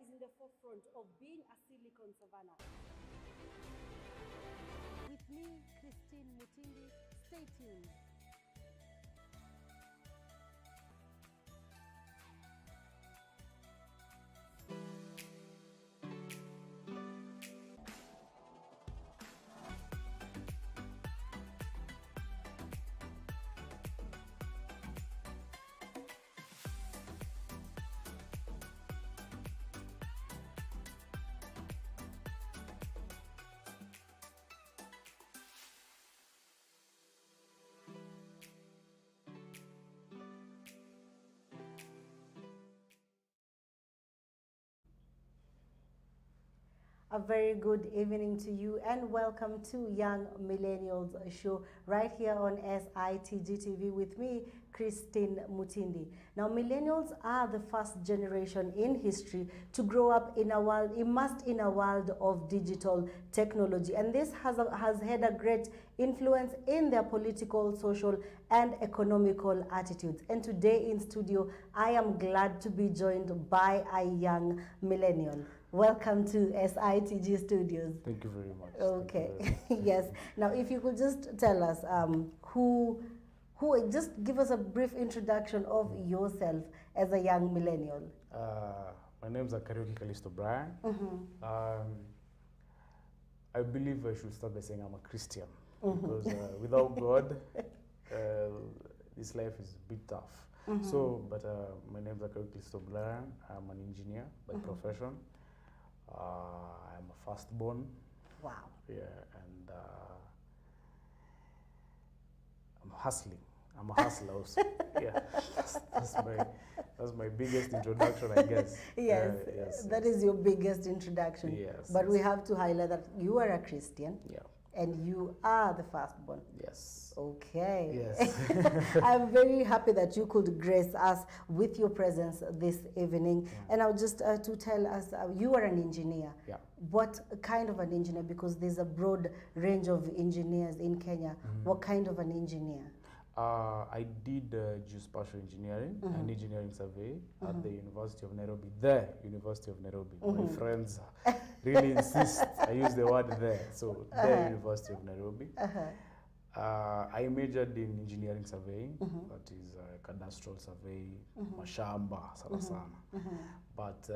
is in the forefront of being a silicon savannah. With me, Christine Mutindi. Stay tuned. A very good evening to you and welcome to Young Millennials show right here on SITG TV with me, Christine Mutindi. Now, millennials are the first generation in history to grow up in a world, immersed in a world of digital technology. And this has had a great influence in their political, social, and economical attitudes. And today in studio, I am glad to be joined by a young millennial. Welcome to SITG Studios. Thank you very much. Okay, yes. Now, if you could just tell us just give us a brief introduction of yourself as a young millennial. My name is Karaoke Callisto Brian. I believe I should start by saying I'm a Christian because without God, this life is a bit tough. But my name is Karaoke Callisto Brian. I'm an engineer by profession. I'm a firstborn. Wow. Yeah, and I'm hustling. I'm a hustler also. Yeah, that's my biggest introduction, I guess. Yes, that is your biggest introduction. Yes. But we have to highlight that you are a Christian. Yeah. And you are the firstborn. Yes. Okay. Yes. I'm very happy that you could grace us with your presence this evening. Yeah. And I'll just to tell us, you are an engineer. Yeah. What kind of an engineer? Because there's a broad range of engineers in Kenya. What kind of an engineer? I did geospatial engineering and engineering survey at the University of Nairobi. The University of Nairobi. My friends really insist I use the word there. So, the University of Nairobi. I majored in engineering surveying, that is cadastral survey, mashamba, sana. But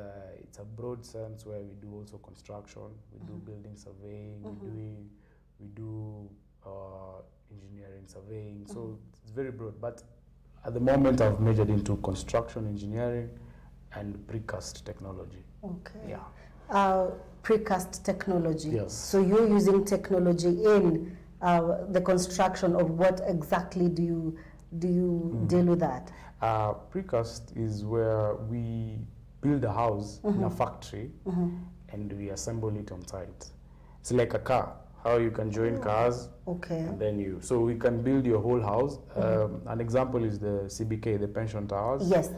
it's a broad sense where we do also construction, we do building surveying, we do engineering surveying, so it's very broad. But at the moment, I've majored into construction engineering and precast technology. Okay. Yeah. Precast technology. Yes. So you're using technology in the construction of what exactly do you deal with that? Precast is where we build a house in a factory and we assemble it on site. It's like a car. How you can join cars, and then so we can build your whole house. An example is the CBK, the pension towers. Yes.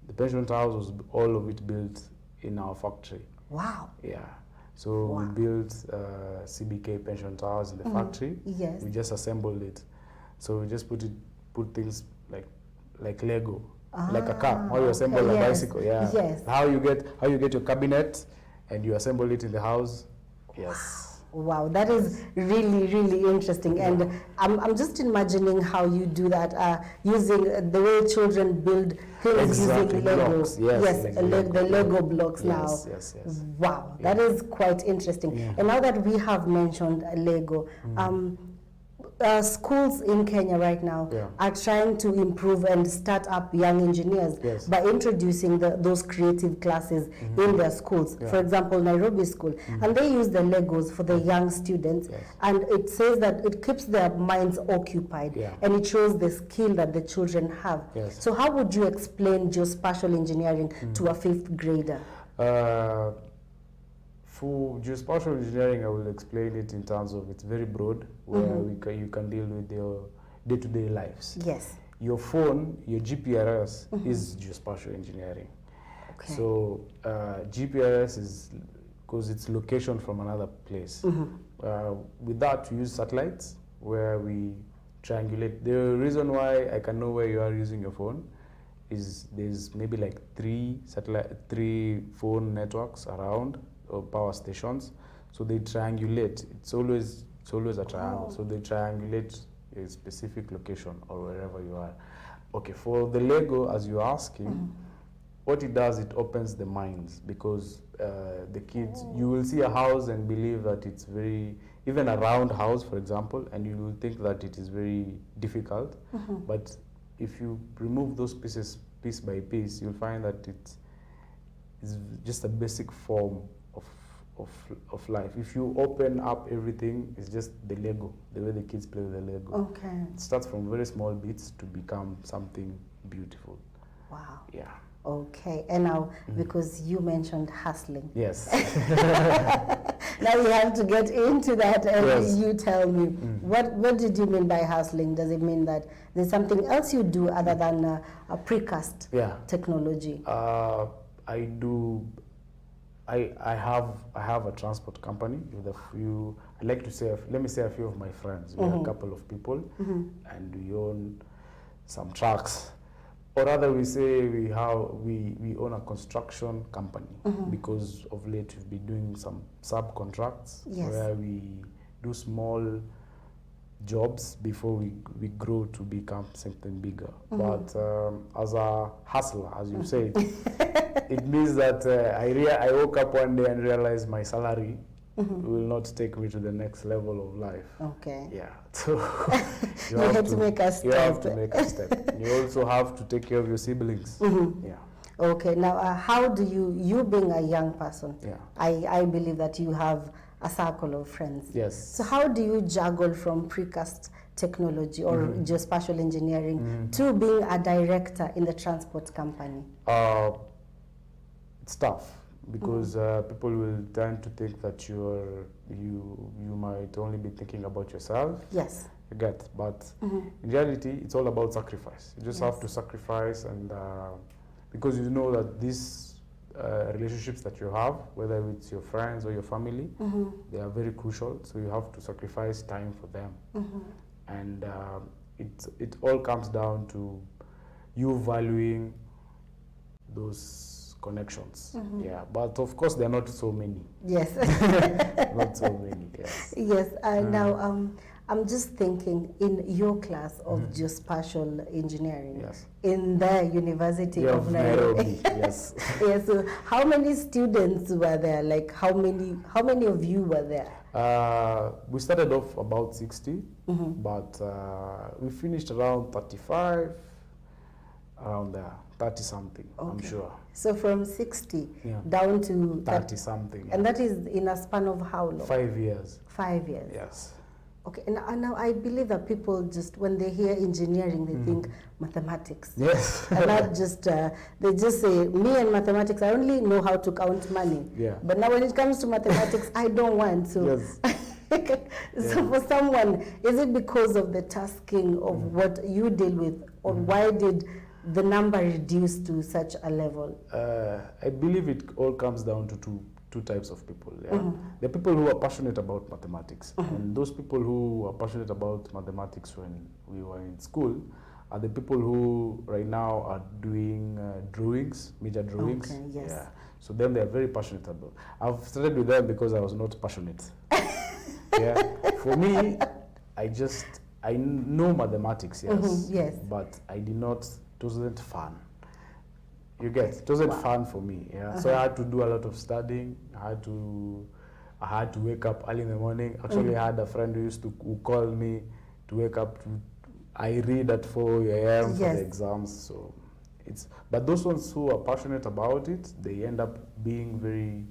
The pension towers was all of it built in our factory. Wow. Yeah. So we built CBK pension towers in the factory. Yes. We just assembled it. So we just put things like Lego, like a car. How you assemble a bicycle. Yeah. Yes. How you get your cabinet and you assemble it in the house. Yes. Wow, that is really, really interesting. Yeah. And I'm just imagining how you do that, using the way children build things using Lego. Blocks. Yes, the Lego blocks now. Yes. Wow, that is quite interesting. Yeah. And now that we have mentioned Lego, schools in Kenya right now are trying to improve and start up young engineers by introducing those creative classes in their schools. For example, Nairobi School, and they use the Legos for the young students, and it says that it keeps their minds occupied and it shows the skill that the children have. So how would you explain geospatial engineering to a 5th grader? For geospatial engineering, I will explain it in terms of it's very broad, where you can deal with your day-to-day lives. Yes. Your phone, your GPRS is geospatial engineering. Okay. So GPRS is because it's location from another place. With that, we use satellites where we triangulate. The reason why I can know where you are using your phone is there's maybe like three phone networks around, or power stations. So they triangulate. It's always a triangle. So they triangulate a specific location or wherever you are. Okay, for the Lego, as you're asking, what it does, it opens the minds, because the kids, you will see a house and believe that it's very, even a round house, for example, and you will think that it is very difficult. But if you remove those pieces piece by piece, you'll find that it's just a basic form of life. If you open up everything, it's just the Lego, the way the kids play with the Lego. Okay. It starts from very small bits to become something beautiful. Wow. Yeah. Okay. And now, because you mentioned hustling. Yes. Now we have to get into that, and Yes. you tell me, what did you mean by hustling? Does it mean that there's something else you do other than a precast technology? I do. I have a transport company with a few. I like to say, let me say a few of my friends. We are a couple of people, and we own some trucks, or rather, we say we own a construction company, because of late we've been doing some subcontracts where we do small jobs before we grow to become something bigger. But as a hustler, as you say, it means that I woke up one day and realized my salary will not take me to the next level of life. Okay. Yeah. So you have to make a step. You have to make a step. You also have to take care of your siblings. Yeah. Okay. Now, how do you being a young person, I believe that you have a circle of friends. Yes. So how do you juggle from precast technology or geospatial engineering to being a director in the transport company? It's tough, because people will tend to think that you might only be thinking about yourself. Yes. You get, but in reality, it's all about sacrifice. You just have to sacrifice, and because you know that these relationships that you have, whether it's your friends or your family, they are very crucial. So you have to sacrifice time for them, and it all comes down to you valuing those connections. Yeah, but of course there are not so many. Yes. Not so many. Yes. Yes. Now I'm just thinking, in your class of geospatial engineering, in the University of Nairobi. Yes. Yes. So how many students were there? Like how many of you were there? We started off about 60, but we finished around 35, around there, 30 something. I'm sure. So from 60 down to 30 something. And that is in a span of how long? 5 years. 5 years. Yes. Okay, and now I believe that people just, when they hear engineering, they think mathematics. Yes. And not just, they just say, me and mathematics, I only know how to count money. Yeah. But now when it comes to mathematics, I don't want to. Yes. So for someone, is it because of the tasking of what you deal with, or why did the number reduce to such a level? I believe it all comes down to two types of people. Yeah? The people who are passionate about mathematics, and those people who are passionate about mathematics when we were in school are the people who right now are doing drawings, major drawings. Okay, yes. Yeah. So then they are very passionate about. I've started with them because I was not passionate. Yeah. For me, I know mathematics, yes. Yes. But I did not. It wasn't fun. You get, it wasn't fun for me. Yeah. So I had to do a lot of studying. I had to wake up early in the morning. Actually, I had a friend who called me to wake up. I read at 4 a.m. for the exams. So but those ones who are passionate about it, they end up being very.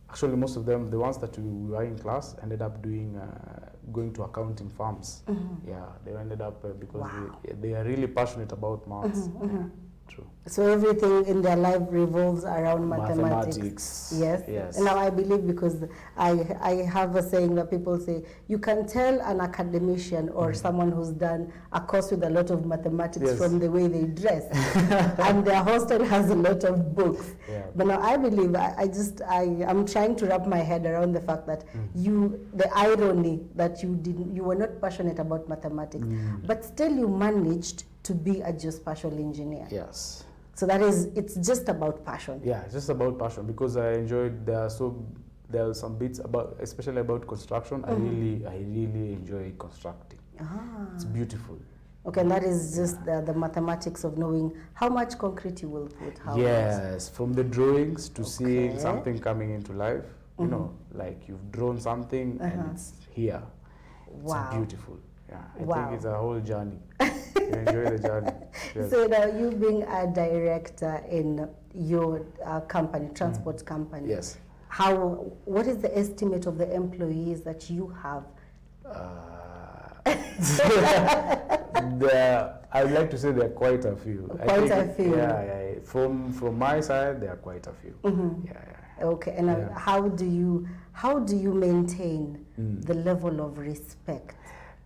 Actually, most of them, the ones that we were in class, ended up going to accounting firms. Yeah, they ended up because they are really passionate about maths. Yeah, true. So everything in their life revolves around mathematics. Yes. Yes. And now I believe, because I have a saying that people say, you can tell an academician or someone who's done a course with a lot of mathematics from the way they dress. And their hostel has a lot of books. Yeah. But now I believe, I'm trying to wrap my head around the fact that the irony that you were not passionate about mathematics, but still you managed to be a geospatial engineer? Yes. So that is, it's just about passion. Yeah, it's just about passion because I enjoyed. There are some bits about, especially about construction. I really enjoy constructing. It's beautiful. Okay, and that is just the mathematics of knowing how much concrete you will put. How yes, from the drawings to seeing something coming into life. You know, like you've drawn something and it's here. Wow. It's beautiful. Yeah, I think it's a whole journey. You enjoy the journey. Yes. So now you being a director in your company, transport company. Yes. What is the estimate of the employees that you have? I would like to say there are quite a few. Quite a few. Yeah. From my side, there are quite a few. Yeah. Okay, and how do you maintain the level of respect?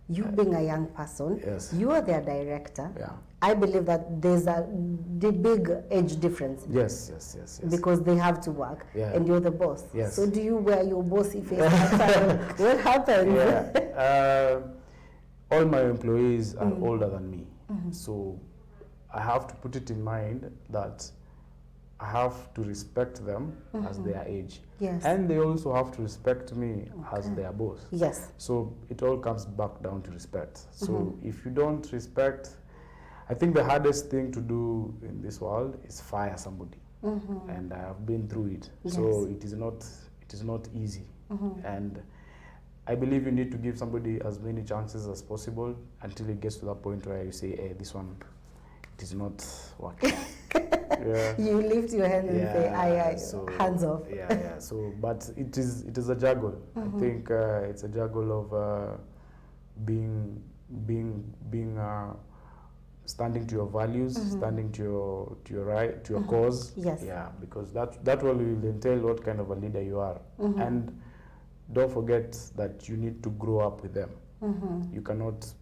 You being a young person, yes. You are their director. Yeah. I believe that there's the big age difference. Yes. Because they have to work, and you're the boss. Yes. So do you wear your bossy face? What happens? Yeah. All my employees are older than me, so I have to put it in mind that I have to respect them as their age. Yes. And they also have to respect me as their boss. Yes. So it all comes back down to respect. So if you don't respect, I think the hardest thing to do in this world is fire somebody. And I have been through it. Yes. So it is not easy. And I believe you need to give somebody as many chances as possible until it gets to that point where you say, hey, this one, it is not working. Yeah. You lift your hand and say, aye, so, hands off. Yeah. So, but it is a juggle. I think it's a juggle of being standing to your values, standing to your right, to your cause. Yes. Yeah, because that will entail what kind of a leader you are. And don't forget that you need to grow up with them. You cannot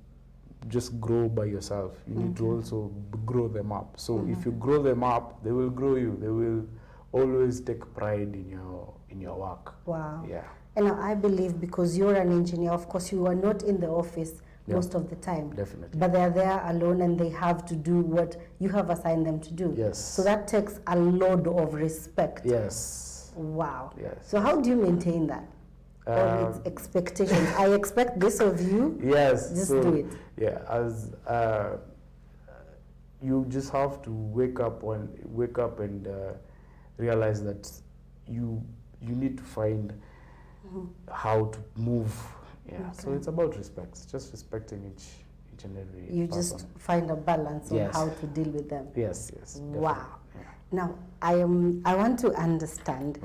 just grow by yourself. You need to also grow them up. So if you grow them up, they will grow you. They will always take pride in your work. Wow. Yeah. And I believe because you're an engineer, of course, you are not in the office most of the time. Definitely. But they're there alone and they have to do what you have assigned them to do. Yes. So that takes a load of respect. Yes. Wow. Yes. So how do you maintain that? All its expectations. I expect this of you. Yes. Just do it. Yeah. As you just have to wake up and realize that you need to find how to move. Yeah. Okay. So it's about respect. It's just respecting each and every You person. just find a balance on how to deal with them. Yes. Wow. Yeah. Now I want to understand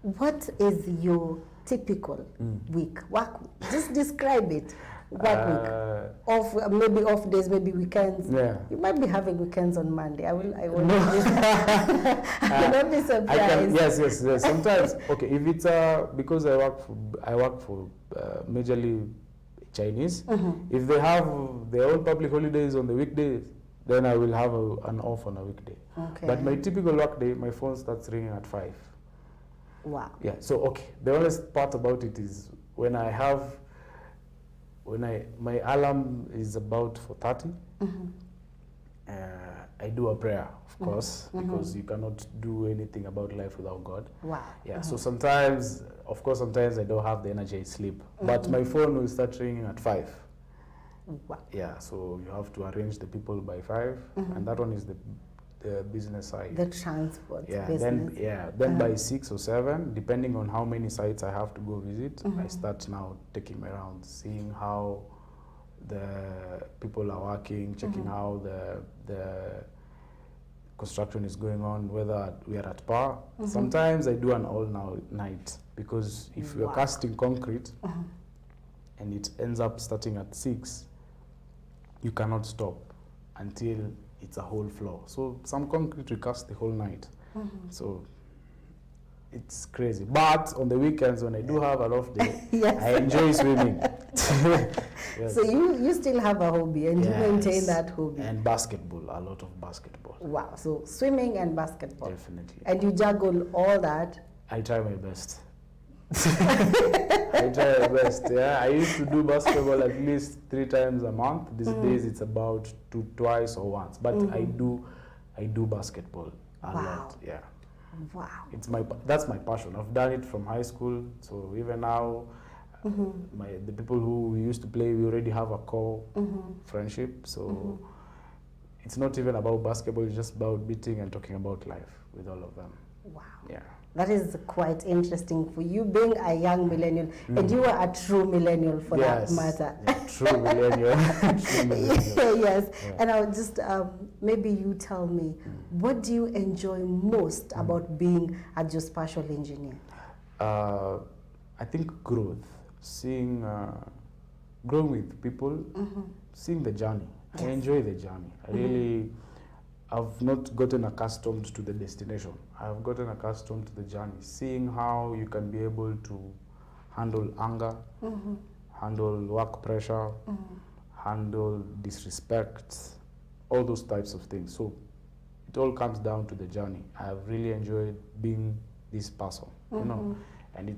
what is your typical week work. Just describe it. Work week. Off, maybe off days, maybe weekends. Yeah. You might be having weekends on Monday. I will not be surprised. Yes. Sometimes, okay, if it's because I work for majorly Chinese. If they have their own public holidays on the weekdays, then I will have an off on a weekday. Okay. But my typical work day, my phone starts ringing at 5. Wow. Yeah. So okay, the honest part about it is when my alarm is about 4:30. I do a prayer, of course, because you cannot do anything about life without God. Wow. Yeah. So sometimes I don't have the energy, I sleep. But my phone will start ringing at 5. Wow. Yeah. So you have to arrange the people by 5, and that one is the business side. The transport business. Then by 6 or 7, depending on how many sites I have to go visit, I start now taking my rounds, seeing how the people are working, checking how the construction is going on, whether we are at par. Sometimes I do an all-night because if we are casting concrete and it ends up starting at 6, you cannot stop until it's a whole floor. So some concrete we cast the whole night. So it's crazy. But on the weekends when I do have an off day, I enjoy swimming. Yes. So you still have a hobby and you maintain that hobby. And basketball, a lot of basketball. Wow. So swimming and basketball. Definitely. And you juggle all that. I try my best. I try my best. Yeah, I used to do basketball at least 3 times a month. These days it's about twice or once. But I do basketball a lot. Yeah. Wow. That's my passion. I've done it from high school. So even now, the people who we used to play, we already have a core friendship. So it's not even about basketball. It's just about meeting and talking about life with all of them. Wow. Yeah. That is quite interesting for you being a young millennial, and you are a true millennial for that matter. Yeah, true millennial. True millennial. Yes. Yeah. And I'll just, maybe you tell me, what do you enjoy most about being a geospatial engineer? I think growth, seeing, growing with people, seeing the journey. Yes. I enjoy the journey. I've not gotten accustomed to the destination. I've gotten accustomed to the journey, seeing how you can be able to handle anger, handle work pressure, handle disrespect, all those types of things. So it all comes down to the journey. I've really enjoyed being this person, you know, and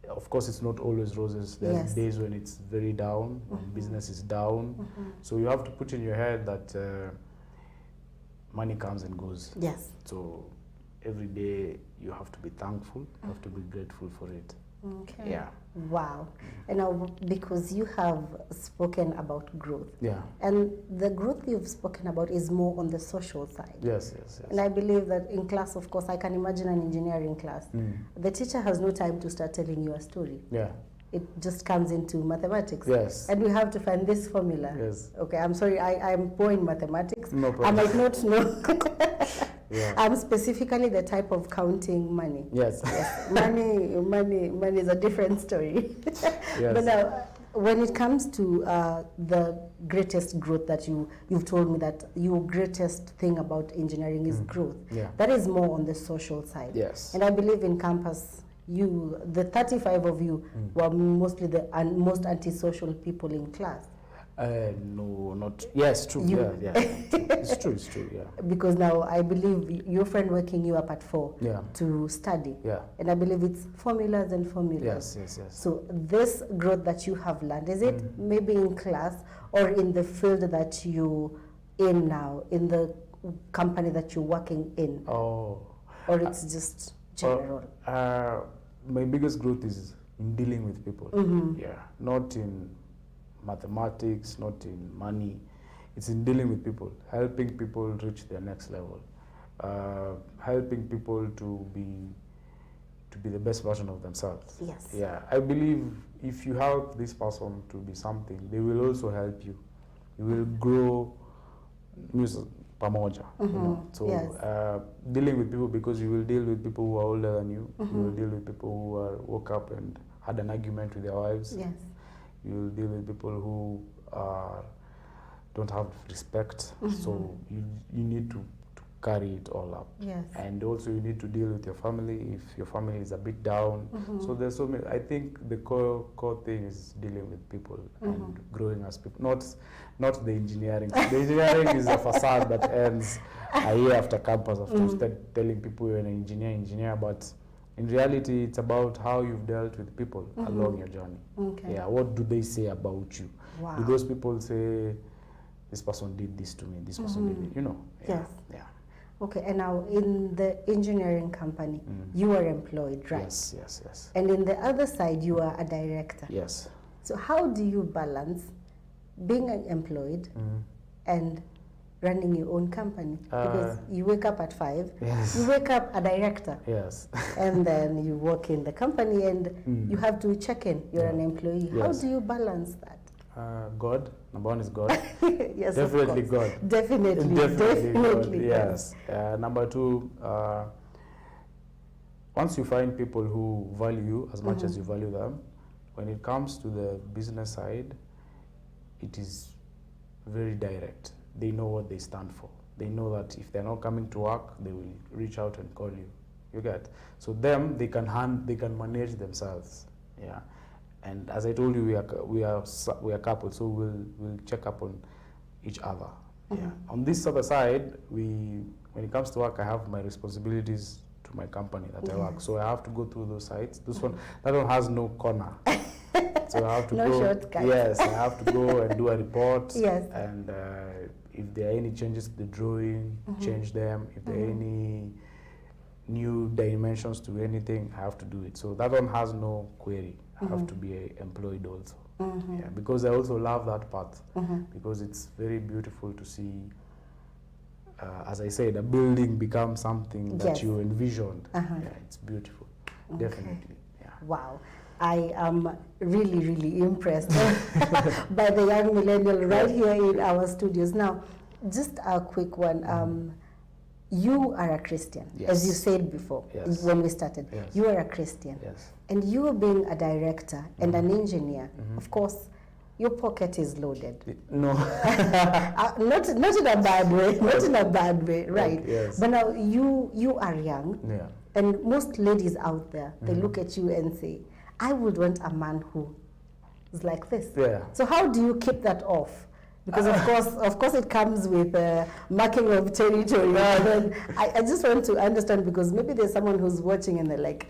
of course, it's not always roses. There are days when it's very down, when business is down. So you have to put in your head that money comes and goes. Yes. So every day you have to be thankful, you have to be grateful for it. Okay. Yeah. Wow. And now, because you have spoken about growth. Yeah. And the growth you've spoken about is more on the social side. Yes, yes, yes. And I believe that in class, of course, I can imagine an engineering class. The teacher has no time to start telling you a story. Yeah. It just comes into mathematics. Yes. And we have to find this formula. Yes. Okay, I'm sorry, I'm poor in mathematics. No problem. I might not know. Yeah. I'm specifically the type of counting money. Yes. Yes. Money is a different story. Yes. But now, when it comes to the greatest growth that you've told me that your greatest thing about engineering is growth. Yeah. That is more on the social side. Yes. And I believe in campus, the 35 of you were mostly the most antisocial people in class. No, not. Yes, true. Yeah. It's true. Yeah. Because now I believe your friend waking you up at 4 to study. Yeah. And I believe it's formulas and formulas. Yes. So this growth that you have learned, is it maybe in class or in the field that you in now, in the company that you're working in? Oh. Or it's just general? My biggest growth is in dealing with people. Yeah. Not in mathematics, not in money. It's in dealing with people, helping people reach their next level, helping people to be the best version of themselves. Yes. Yeah, I believe if you help this person to be something, they will also help you. You will grow pamoja. You know? So dealing with people, because you will deal with people who are older than you. You will deal with people who woke up and had an argument with their wives. Yes. You will deal with people who don't have respect. So you need to carry it all up. Yes. And also you need to deal with your family if your family is a bit down. So there's so many. I think the core thing is dealing with people and growing as people. Not the engineering. The engineering is a facade that ends a year after campus, after you start telling people you're an engineer, but in reality, it's about how you've dealt with people along your journey. Okay. Yeah. What do they say about you? Wow. Do those people say, this person did this to me, this person did it, you know? Yeah. Yes. Yeah. Okay, and now in the engineering company, you are employed, right? Yes. And in the other side, you are a director. Yes. So how do you balance being employed and running your own company? Because you wake up at 5, you wake up a director. Yes. And then you work in the company and you have to check in, you're an employee. How do you balance that? God. Number one is God. Yes, Definitely God. Definitely God. God. Yes. Number two, once you find people who value you as much as you value them, when it comes to the business side, it is very direct. They know what they stand for. They know that if they're not coming to work, they will reach out and call you. You get? So they can manage themselves. Yeah. And as I told you, we are couples, so we'll check up on each other. Yeah. On this other side, when it comes to work, I have my responsibilities to to my company that I work. So I have to go through those sites. That one has no corner. So I have to no go. shortcuts. Yes, I have to go and do a report. Yes. And if there are any changes to the drawing, change them. If there are any new dimensions to anything, I have to do it. So that one has no query. I have to be employed also. Yeah, because I also love that part, because it's very beautiful to see, as I said, a building become something that you envisioned. Yeah, it's beautiful, definitely. Yeah. Wow. I am really, really impressed by the young millennial right here in our studios. Now, just a quick one. You are a Christian, as you said before, when we started. You are a Christian. And you being a director and an engineer, of course, your pocket is loaded. No. Not in a bad way, not in a bad way, right? Yes. But now you are young, and most ladies out there, they look at you and say, I would want a man who is like this. Yeah. So how do you keep that off? Because of course it comes with marking of territory. And I just want to understand, because maybe there's someone who's watching and they're like,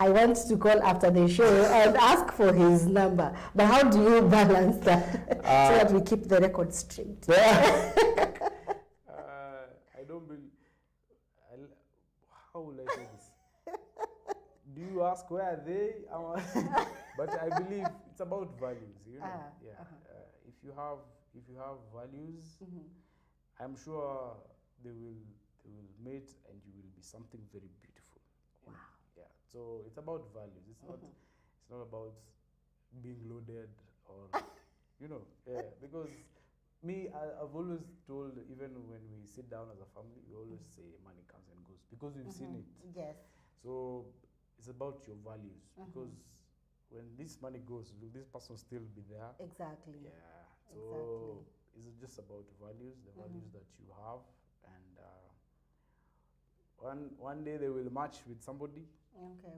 I want to call after the show and ask for his number. But how do you balance that so that we keep the record straight? I don't believe. How will I say this? Do you ask where are they? But I believe it's about values. You know? If you have values, I'm sure they will mate, and you will be something very beautiful. Wow. Yeah. So it's about values. It's not about being loaded or because I've always told, even when we sit down as a family, we always say money comes and goes, because we've seen it. Yes. So it's about your values, because when this money goes, will this person still be there? Exactly. Yeah. So it's just about values, the values that you have, and one day they will match with somebody. Okay,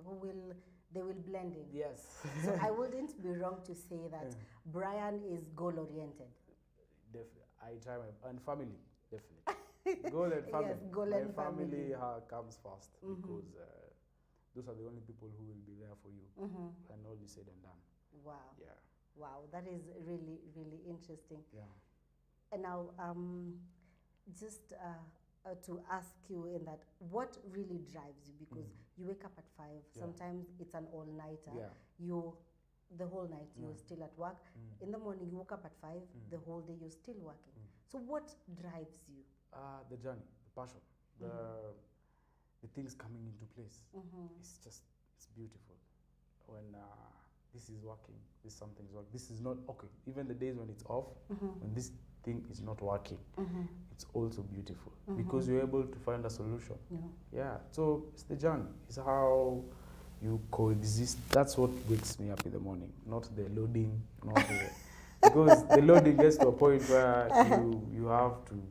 they will blend in. Yes. So I wouldn't be wrong to say that Brian is goal-oriented. Definitely. I try and family, definitely. Goal and family. Yes, goal and family comes first, because those are the only people who will be there for you when all is said and done. Wow. Yeah. Wow, that is really, really interesting. Yeah. And now, just to ask you in that, what really drives you? Because you wake up at 5, sometimes it's an all-nighter. The whole night you're still at work. In the morning you woke up at 5, the whole day you're still working. So what drives you? The journey, the passion, the things coming into place. It's beautiful. When this is working, something's working. This is not okay. Even the days when it's off, when this thing is not working, it's also beautiful, because you're able to find a solution. Yeah. So it's the journey. It's how you coexist. That's what wakes me up in the morning, not the loading, not the because the loading gets to a point where you have to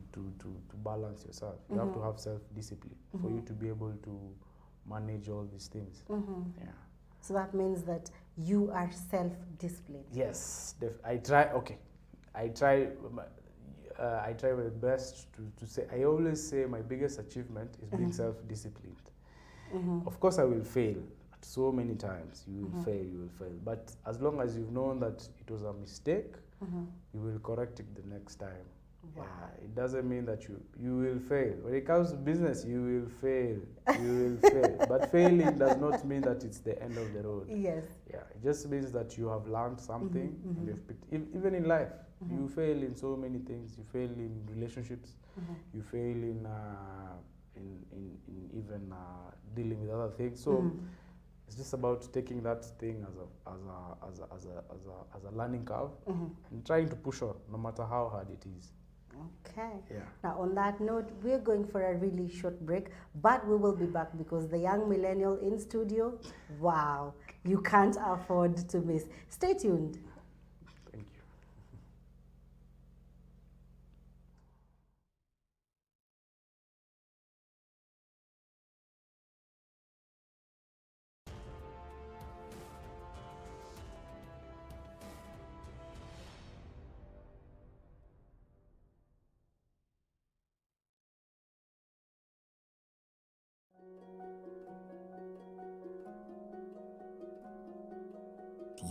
balance yourself. You have to have self-discipline for you to be able to manage all these things. Yeah. So that means that you are self-disciplined. Yes, I try. Okay, I try my best to say. I always say my biggest achievement is being self-disciplined. Of course, I will fail so many times. You will fail. You will fail. But as long as you've known that it was a mistake, you will correct it the next time. Wow. It doesn't mean that you will fail. When it comes to business, you will fail. You will fail. But failing does not mean that it's the end of the road. Yes. Yeah. It just means that you have learned something. And you've picked, even in life, you fail in so many things. You fail in relationships. You fail in even dealing with other things. So it's just about taking that thing as a learning curve and trying to push on, no matter how hard it is. Okay. Yeah. Now, on that note, we're going for a really short break, but we will be back, because the young millennial in studio, wow, you can't afford to miss. Stay tuned. Thank you.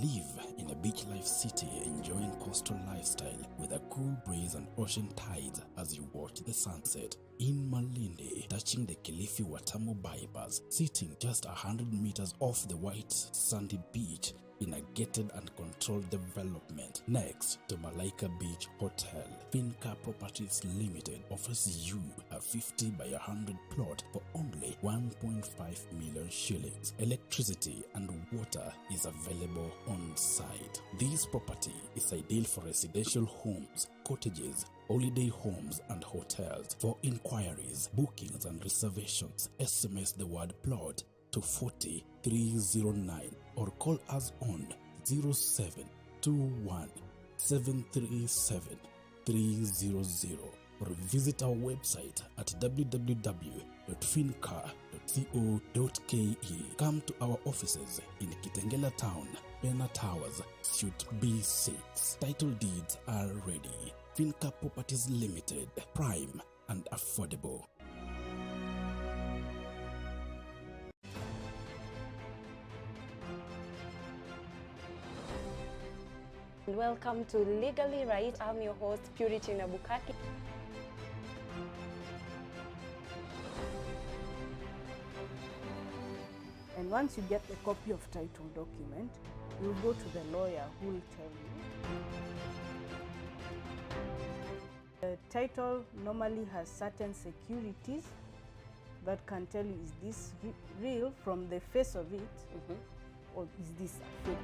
Live in a beach life city enjoying coastal lifestyle with a cool breeze and ocean tides as you watch the sunset. In Malindi, touching the Kilifi Watamu bypass, sitting just 100 meters off the white sandy beach in a gated and controlled development next to Malaika Beach Hotel. Finca Properties Limited offers you a 50 by 100 plot for only 1.5 million shillings. Electricity and water is available on site. This property is ideal for residential homes, cottages, holiday homes and hotels. For inquiries, bookings and reservations, SMS the word plot to 40309 or call us on 0721 737 300 or visit our website at www.finca.co.ke. Come to our offices in Kitengela Town, Pena Towers, Suite B6. Title deeds are ready. Finca Properties Limited, prime and affordable. Welcome to Legally Right. I'm your host, Purity Nabukaki. And once you get the copy of title document, you'll go to the lawyer who will tell you. The title normally has certain securities that can tell you, is this real from the face of it, or is this fake?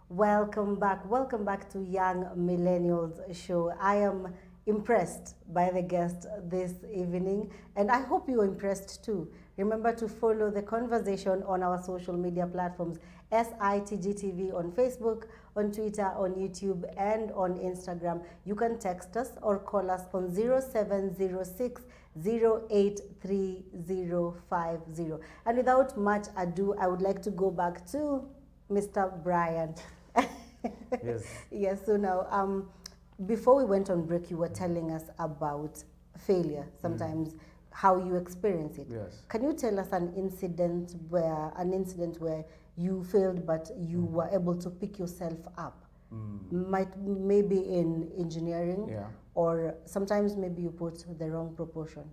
Welcome back to Young Millennials Show. I am impressed by the guest this evening, and I hope you're impressed too. Remember to follow the conversation on our social media platforms, SITG TV on Facebook, on Twitter, on YouTube, and on Instagram. You can text us or call us on 0706 083050. And without much ado, I would like to go back to Mr. Brian. Yes. Yes, so now, before we went on break, you were telling us about failure, sometimes how you experience it. Yes. Can you tell us an incident where you failed but you were able to pick yourself up? Maybe in engineering, or sometimes maybe you put the wrong proportion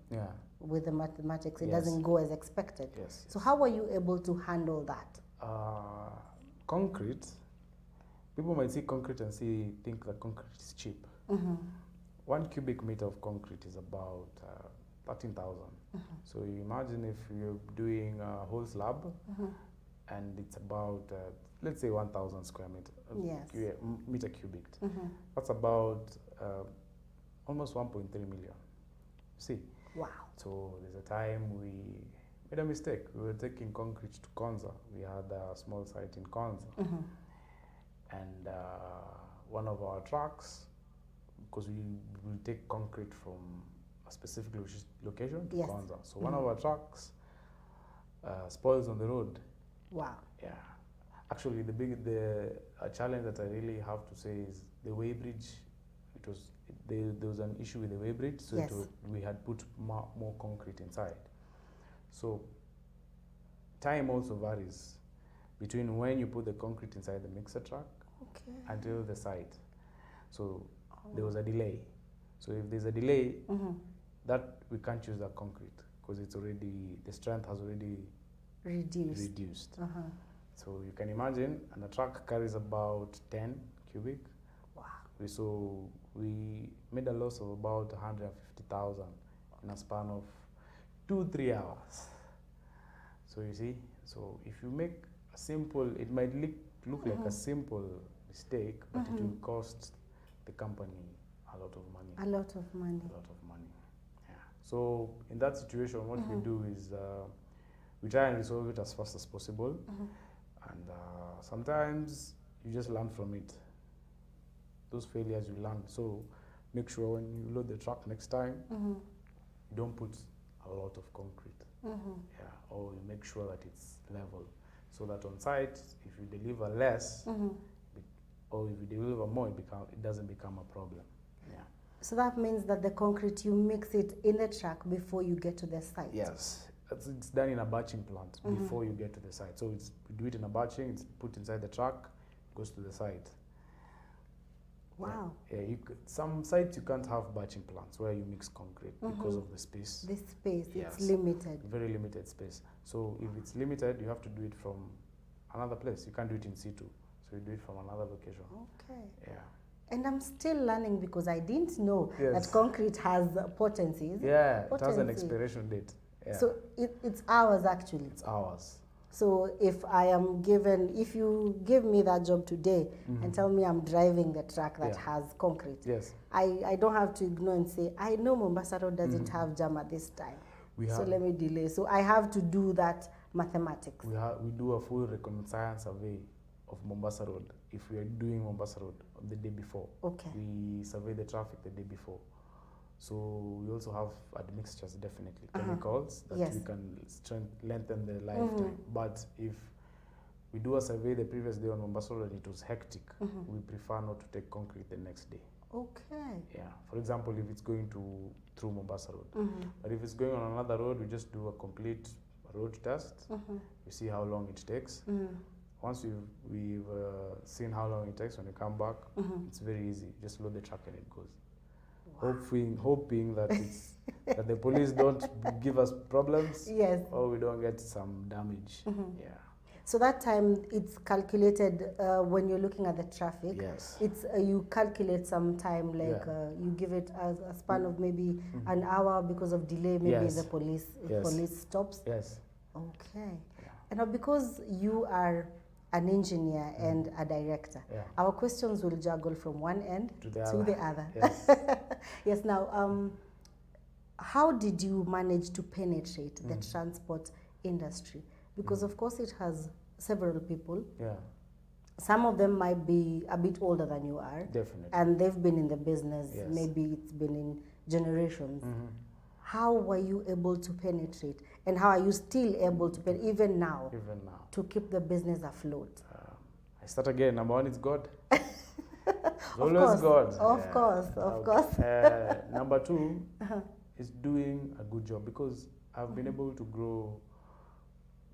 with the mathematics. It doesn't go as expected. Yes. So how were you able to handle that? Concrete, people might see concrete and think that concrete is cheap. 1 cubic meter of concrete is about 13,000. So you imagine if you're doing a whole slab and it's about, let's say 1,000 square meter, meter cubic. That's about almost 1.3 million. See? Wow. So there's a time we made a mistake. We were taking concrete to Konza. We had a small site in Konza. And one of our trucks, because we will take concrete from a specific location to Konza. So one of our trucks spoils on the road. Wow. Yeah. Actually, the challenge that I really have to say is the weighbridge. There was an issue with the weighbridge, so we had put more concrete inside. So time also varies between when you put the concrete inside the mixer truck until the site. So there was a delay. So if there's a delay, that we can't use that concrete because it's already, the strength has already reduced. So you can imagine, and the truck carries about 10 cubic. Wow. So we made a loss of about 150,000 in a span of 2-3 hours. So you see, so if you make a simple, it might look like a simple mistake, but it will cost the company a lot of money. A lot of money. A lot of money. Yeah. So in that situation, what we do is we try and resolve it as fast as possible, and sometimes you just learn from it. Those failures you learn. So make sure when you load the truck next time, you don't put a lot of concrete. Yeah, or you make sure that it's level, so that on site, if you deliver less, or if you deliver more, it doesn't become a problem. Yeah. So that means that the concrete, you mix it in the truck before you get to the site. Yes, it's done in a batching plant before you get to the site. So we do it in a batching. It's put inside the truck, goes to the site. Wow. Yeah, some sites you can't have batching plants where you mix concrete because of the space. The space, Yes. it's limited. Very limited space. So if it's limited, you have to do it from another place. You can't do it in situ. So you do it from another location. Okay. Yeah. And I'm still learning because I didn't know Yes. that concrete has potencies. Yeah, it has an Potency. expiration date. Yeah. So it's ours actually. it's ours. So if if you give me that job today and tell me I'm driving the truck that Yeah. has concrete, Yes. I don't have to ignore and say, I know Mombasa Road doesn't have jam at this time. So let me delay. So I have to do that mathematics. We do a full reconnaissance survey of Mombasa Road. If we are doing Mombasa Road on the day before, Okay. we survey the traffic the day before. So we also have admixtures, definitely chemicals that Yes. we can lengthen the lifetime. But if we do a survey the previous day on Mombasa Road and it was hectic, we prefer not to take concrete the next day. Okay. Yeah. For example, if it's going through Mombasa Road, but if it's going on another road, we just do a complete road test. We see how long it takes. Once we've seen how long it takes, when you come back, it's very easy. Just load the truck and it goes. Hoping that that the police don't give us problems. Yes. Or we don't get some damage. Yeah. So that time it's calculated when you're looking at the traffic. Yes. It's you calculate some time, like you give it a span of maybe an hour because of delay, maybe Yes. the police Yes. police stops. Yes. Okay. Yeah. And now because you are an engineer and a director, Yeah. our questions will juggle from one end To the other. Yes. Yes. Now, how did you manage to penetrate the transport industry? Because of course it has several people. Yeah. Some of them might be a bit older than you are. Definitely. And they've been in the business, Yes. maybe it's been in generations. How were you able to penetrate? And how are you still able to penetrate, even now, to keep the business afloat? I start again. Number one is God. It's Of always course, God. of course. Number two is doing a good job, because I've been able to grow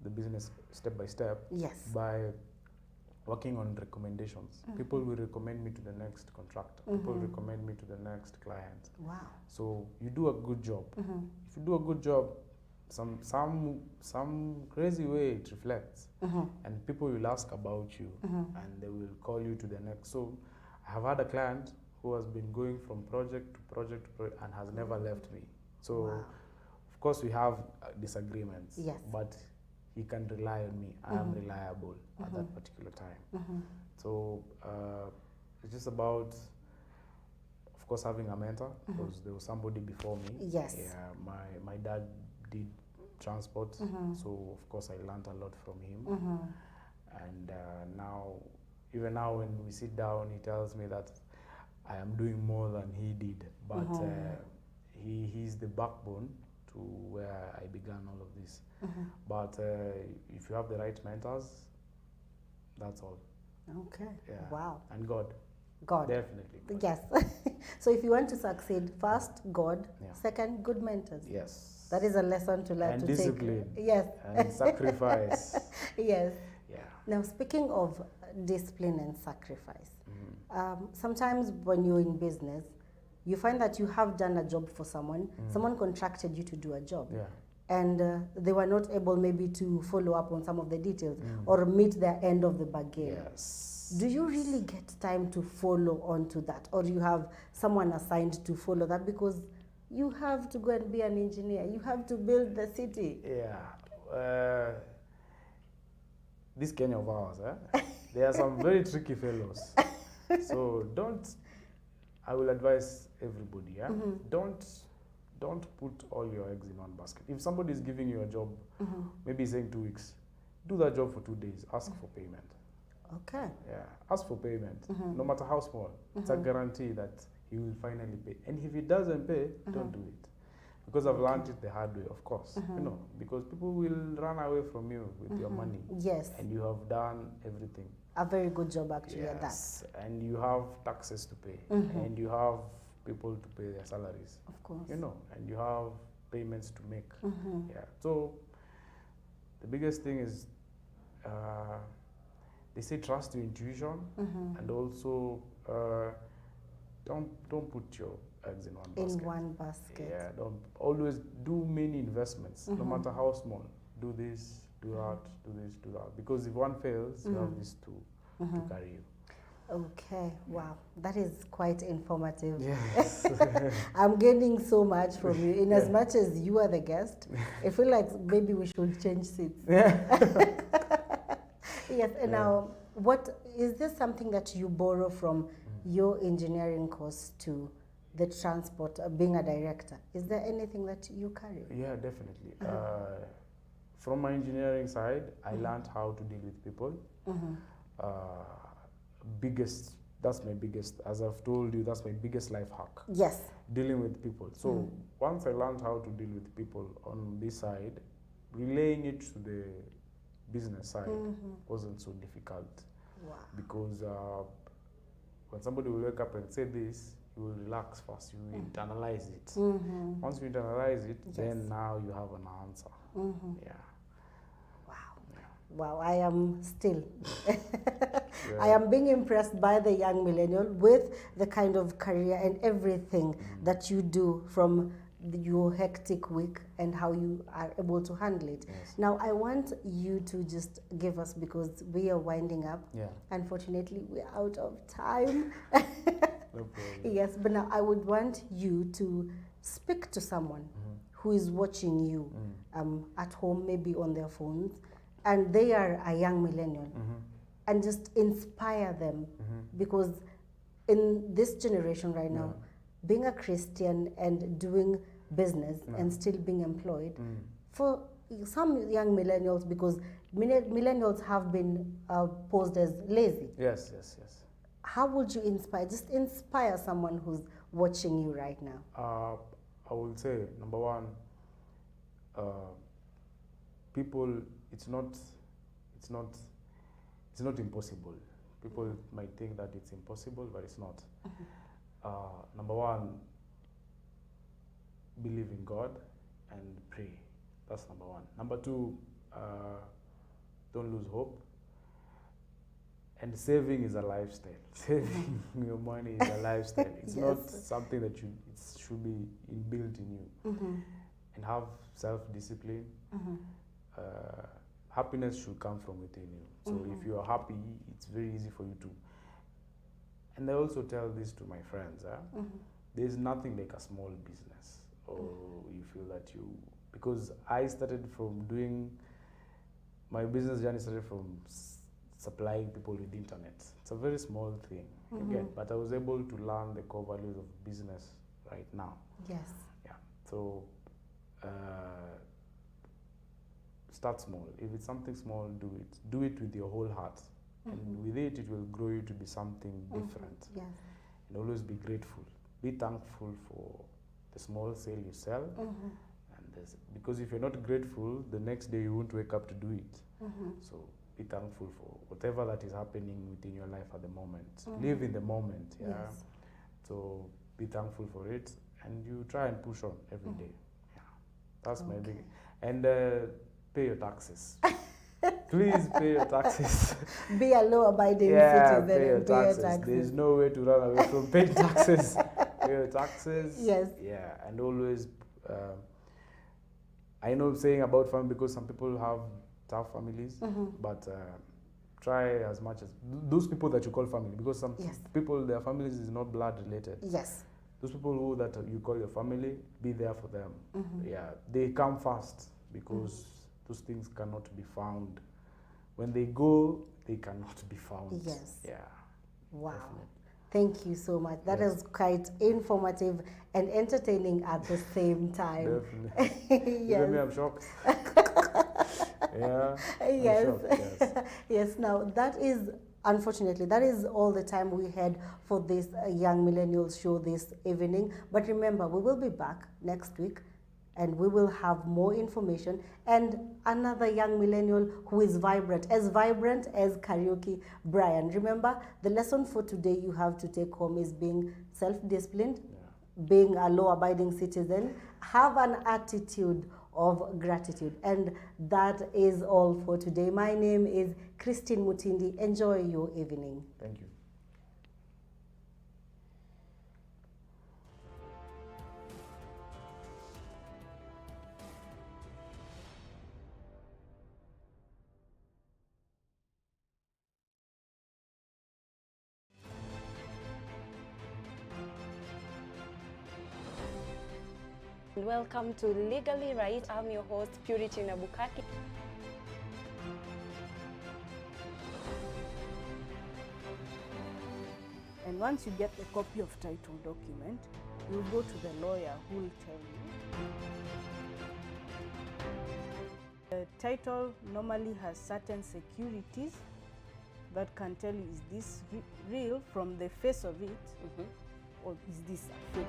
the business step by step Yes. by working on recommendations. People will recommend me to the next contractor. People recommend me to the next client. Wow. So you do a good job. If you do a good job, some crazy way it reflects, and people will ask about you, and they will call you to the next. So I have had a client who has been going from project to project to project and has never left me. So of course we have disagreements, Yes. but he can rely on me. I am reliable at that particular time. So it's just about, of course, having a mentor, because there was somebody before me. Yes. Yeah, my dad did transport, so of course I learned a lot from him. And even now when we sit down, he tells me that I am doing more than he did, but he's the backbone to where I began all of this. But if you have the right mentors, that's all. Okay. Yeah. Wow. And God. God. Definitely. God. Yes. So if you want to succeed, first God, Yeah. second good mentors. Yes. That is a lesson to learn. And to discipline. take. Yes. And sacrifice. Yes. Yeah. Now, speaking of discipline and sacrifice, sometimes when you're in business, you find that you have done a job for someone, someone contracted you to do a job, Yeah. and they were not able maybe to follow up on some of the details or meet their end of the bargain. Yes. Do you really get time to follow on to that, or you have someone assigned to follow that? Because you have to go and be an engineer, you have to build the city. Yeah. this Kenya of ours, there are some very tricky fellows. So I will advise everybody, don't put all your eggs in one basket. If somebody is giving you a job, maybe saying 2 weeks, do that job for 2 days, ask for payment. Okay. Yeah, ask for payment, no matter how small. It's a guarantee that he will finally pay. And if he doesn't pay, don't do it. Because I've learned it the hard way, of course. You know, because people will run away from you with your money. Yes. And you have done everything. A very good job actually at that. Yes, and you have taxes to pay, and you have people to pay their salaries. Of course. You know, and you have payments to make. Yeah. So the biggest thing is they say trust your intuition, and also don't put your eggs in one basket. In one basket. Yeah, don't always do many investments, no matter how small. Do this, do that, do this, do that. Because if one fails, you have these two to carry you. Okay, wow, that is quite informative. Yes. I'm gaining so much from you. In as much as you are the guest, I feel like maybe we should change seats. Yes, and now, what is this something that you borrow from your engineering course to the transport, being a director? Is there anything that you carry? Yeah, definitely. From my engineering side, I learned how to deal with people. That's my biggest, as I've told you, that's my biggest life hack. Yes. Dealing with people. So once I learned how to deal with people on this side, relaying it to the business side wasn't so difficult. Wow. Because when somebody will wake up and say this, you will relax first, you will internalize it. Once you internalize it, then now you have an answer. Yeah. Wow, I am still. I am being impressed by the young millennial with the kind of career and everything that you do from your hectic week and how you are able to handle it. Yes. Now, I want you to just give us, because we are winding up. Yeah. Unfortunately, we're out of time. No problem. Yes, but now I would want you to speak to someone who is watching you at home, maybe on their phones, and they are a young millennial, and just inspire them, because in this generation right now, being a Christian and doing business and still being employed, for some young millennials, because millennials have been posed as lazy. Yes. How would you inspire someone who's watching you right now? I would say, number one, people, it's not impossible. People might think that it's impossible, but it's not. Number one, believe in God and pray. That's number one. Number two, don't lose hope. And saving is a lifestyle. Saving your money is a lifestyle. It's not something that it should be inbuilt in you. And have self-discipline. Happiness should come from within you. So if you are happy, it's very easy for you to. And I also tell this to my friends. There's nothing like a small business, or you feel that because I started from doing, my business journey started from supplying people with internet. It's a very small thing, again, but I was able to learn the core values of business right now. Yes. Yeah. So start small. If it's something small, do it. Do it with your whole heart. And with it, it will grow you to be something different. Yes. And always be grateful. Be thankful for the small sale you sell. And because if you're not grateful, the next day you won't wake up to do it. So be thankful for whatever that is happening within your life at the moment. Live in the moment. Yeah. Yes. So be thankful for it, and you try and push on every day. Yeah. That's my big. And pay your taxes. Please pay your taxes. Be a law-abiding citizen pay your and pay taxes. your taxes. There's no way to run away from paying taxes. Pay your taxes. Yes. Yeah, and always. I know I'm saying about family because some people have tough families, but try as much as those people that you call family, because some people, their families is not blood related. Yes. Those people who that you call your family, be there for them. Yeah, they come first, because those things cannot be found when they go, they cannot be found. Yes. Yeah. Wow. Definitely. Thank you so much. That Yes. is quite informative and entertaining at the same time. Definitely. Yes. Even me, I'm shocked. Yeah. I'm Yes. shocked, yes. Yes. Now, that is, unfortunately, that is all the time we had for this Young Millennials show this evening. But remember, we will be back next week and we will have more information and another young millennial who is vibrant as karaoke Brian. Remember, the lesson for today you have to take home is being self-disciplined, being a law-abiding citizen, have an attitude of gratitude. And that is all for today. My name is Christine Mutindi. Enjoy your evening. Thank you. Welcome to Legally Right. I'm your host, Purity Nabukaki. And once you get the copy of title document, you'll go to the lawyer who will tell you. The title normally has certain securities that can tell you, is this real from the face of it, or is this a fake?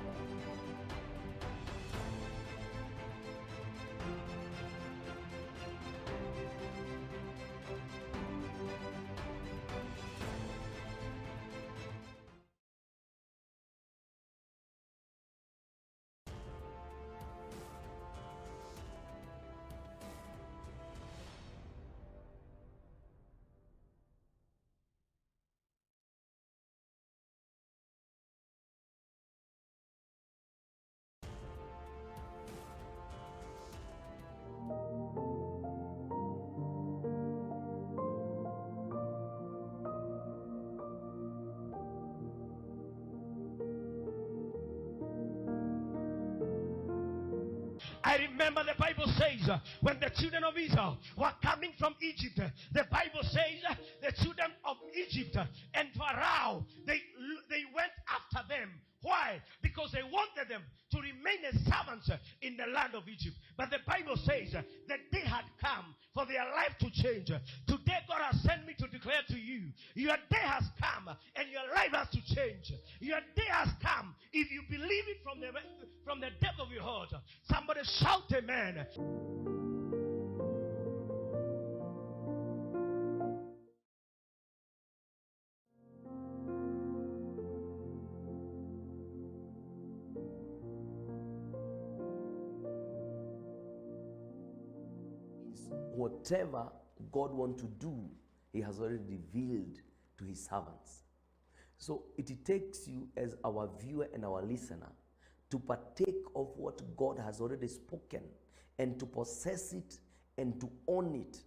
I remember the Bible says when the children of Israel were coming from Egypt, the Bible says the children of Egypt and Pharaoh, they went after them. Why? Because they wanted them to remain as servants in the land of Egypt. But the Bible says that they had come for their life to change. Today God has sent me to declare to you, your day has come and your life has to change. Your day has come. If you believe it from the depth of your heart, somebody shout amen. Whatever God wants to do, He has already revealed to His servants. So it takes you as our viewer and our listener to partake of what God has already spoken and to possess it and to own it